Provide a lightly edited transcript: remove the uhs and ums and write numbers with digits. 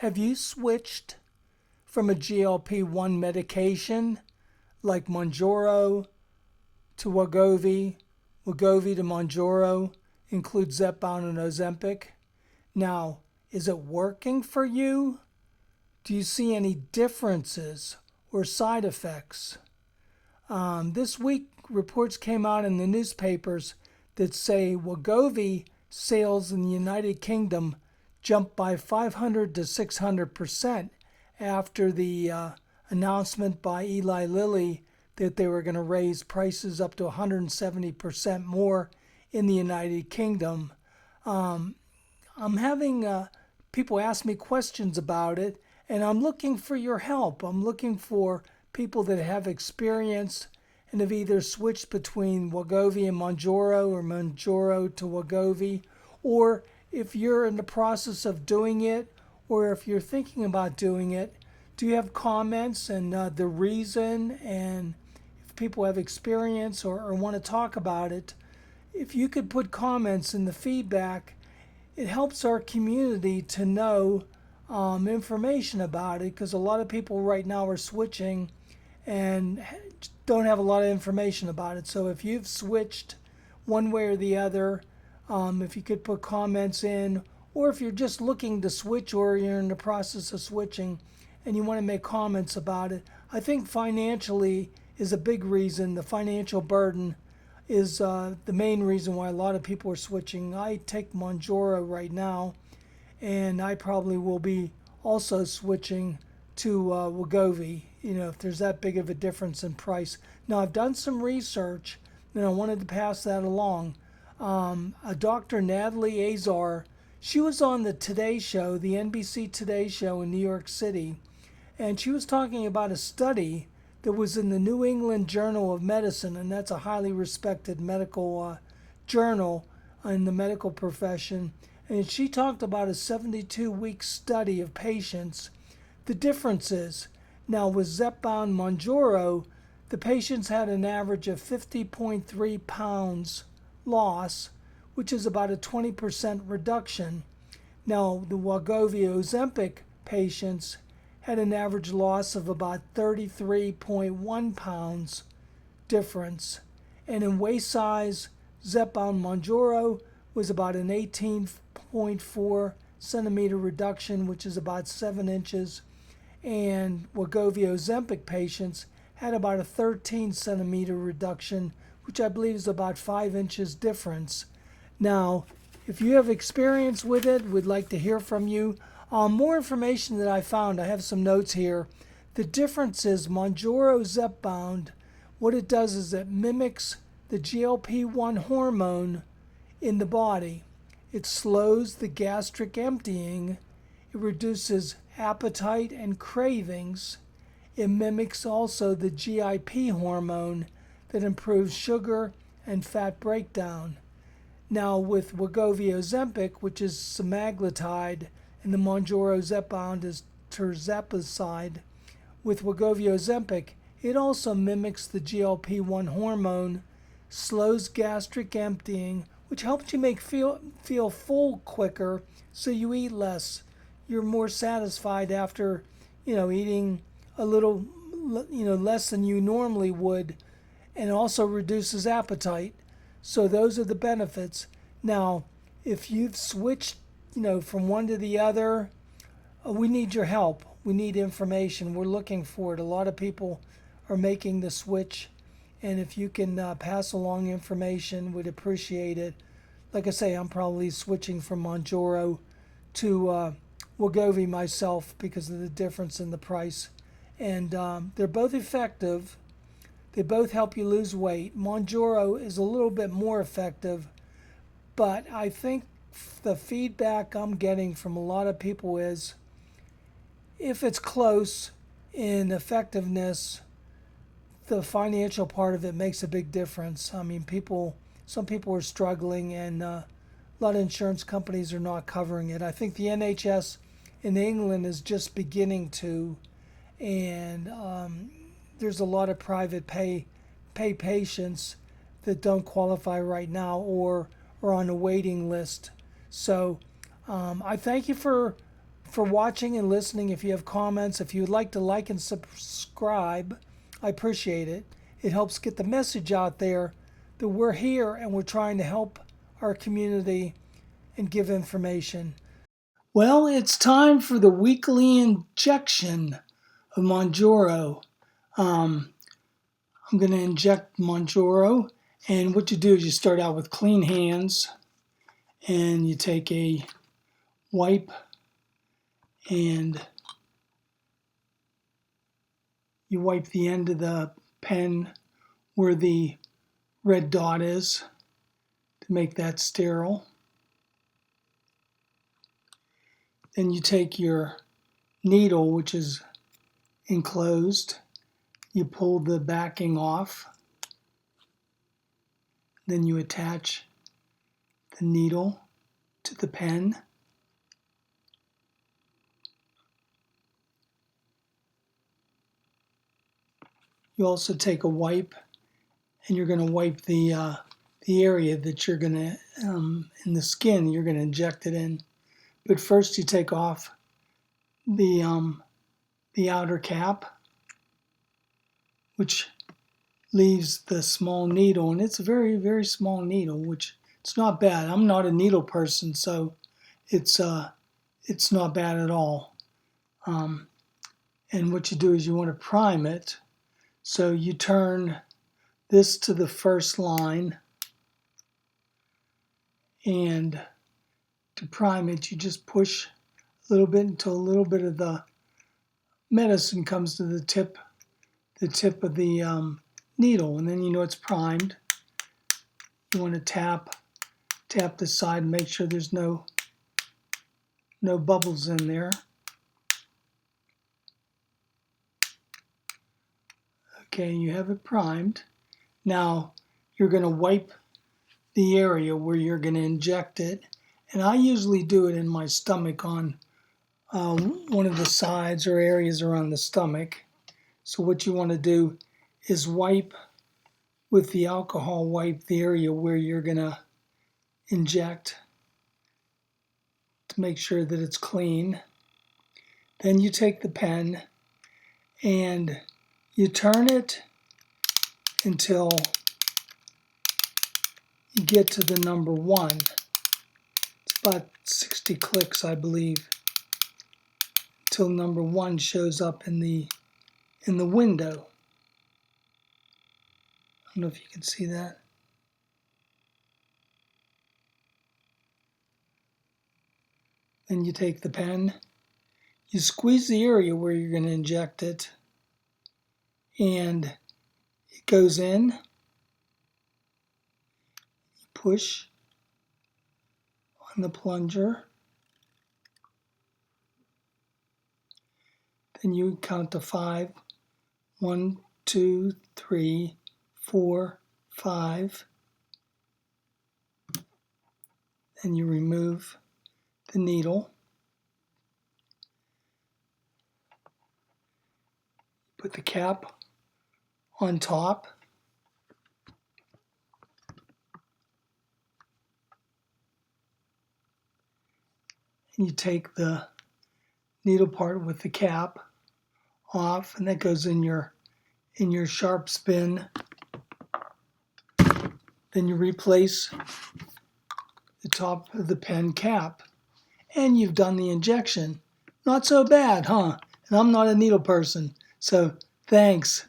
Have you switched from a GLP-1 medication like Mounjaro to Wegovy, Wegovy to Mounjaro, includes Zepbound and Ozempic? Now, is it working for you? Do you see any differences or side effects? This week, reports came out in the newspapers that say Wegovy sales in the United Kingdom jumped by 500 to 600% after the announcement by Eli Lilly that they were going to raise prices up to 170% more in the United Kingdom. I'm having people ask me questions about it, and I'm looking for your help. I'm looking for people that have experience and have either switched between Wegovy and Mounjaro or Mounjaro to Wegovy, or if you're in the process of doing it, or if you're thinking about doing it, do you have comments and the reason, and if people have experience or want to talk about it? If you could put comments in the feedback, it helps our community to know information about it, because a lot of people right now are switching and don't have a lot of information about it. So if you've switched one way or the other, if you could put comments in, or if you're just looking to switch or you're in the process of switching and you want to make comments about it. I think financially is a big reason. The financial burden is the main reason why a lot of people are switching. I take Mounjaro right now, and I probably will be also switching to Wegovy, if there's that big of a difference in price. Now, I've done some research, and I wanted to pass that along. A Dr. Natalie Azar, she was on the Today Show, the NBC Today Show in New York City, and she was talking about a study that was in the New England Journal of Medicine, and that's a highly respected medical journal in the medical profession. And she talked about a 72-week study of patients. The differences, now with Zepbound Mounjaro, the patients had an average of 50.3 pounds loss, which is about a 20% reduction. Now, the Wegovy Ozempic patients had an average loss of about 33.1 pounds difference. And in waist size, Zepbound Mounjaro was about an 18.4 centimeter reduction, which is about 7 inches. And Wegovy Ozempic patients had about a 13 centimeter reduction, which I believe is about 5 inches difference. Now, if you have experience with it, we'd like to hear from you. More information that I found, I have some notes here. The difference is Mounjaro Zepbound, what it does is it mimics the GLP-1 hormone in the body. It slows the gastric emptying. It reduces appetite and cravings. It mimics also the GIP hormone that improves sugar and fat breakdown. Now with Wegovy Ozempic, which is Semaglutide, and the Mounjaro Zepbound is Tirzepatide, with Wegovy Ozempic, it also mimics the GLP-1 hormone, slows gastric emptying, which helps you feel full quicker, so you eat less. You're more satisfied after, eating a little, less than you normally would, and also reduces appetite. So those are the benefits. Now, if you've switched, from one to the other, we need your help. We need information. We're looking for it. A lot of people are making the switch, and if you can pass along information, we'd appreciate it. Like I say, I'm probably switching from Mounjaro to Wegovy myself because of the difference in the price. And they're both effective. They both help you lose weight. Mounjaro is a little bit more effective, but I think the feedback I'm getting from a lot of people is if it's close in effectiveness, the financial part of it makes a big difference. I mean, some people are struggling, and a lot of insurance companies are not covering it. I think the NHS in England is just beginning to, and there's a lot of private pay patients that don't qualify right now or are on a waiting list. So I thank you for for watching and listening. If you have comments, if you would like to like and subscribe, I appreciate it. It helps get the message out there that we're here and we're trying to help our community and give information. Well, it's time for the weekly injection of Mounjaro. I'm going to inject Mounjaro, and what you do is you start out with clean hands, and you take a wipe and you wipe the end of the pen where the red dot is to make that sterile. Then you take your needle, which is enclosed, you pull the backing off, then you attach the needle to the pen. You also take a wipe, and you're going to wipe the area that you're going to, in the skin, you're going to inject it in. But first you take off the outer cap, which leaves the small needle, and it's a very, very small needle, which it's not bad. I'm not a needle person, so it's not bad at all. And what you do is you want to prime it. So you turn this to the first line, and to prime it, you just push a little bit until a little bit of the medicine comes to the tip of the needle, and then you know it's primed. You want to tap the side and make sure there's no bubbles in there. Okay, you have it primed. Now you're going to wipe the area where you're going to inject it, and I usually do it in my stomach on one of the sides or areas around the stomach. So what you want to do is wipe with the alcohol, wipe the area where you're going to inject to make sure that it's clean. Then you take the pen and you turn it until you get to the number 1. It's about 60 clicks, I believe, till number 1 shows up in the window. I don't know if you can see that. Then you take the pen, you squeeze the area where you're going to inject it, and it goes in. You push on the plunger. Then you count to 5. 1, 2, 3, 4, 5. Then you remove the needle. Put the cap on top. And you take the needle part with the cap off, and that goes in your sharp spin. Then you replace the top of the pen cap, and you've done the injection. Not so bad, huh? And I'm not a needle person, so thanks.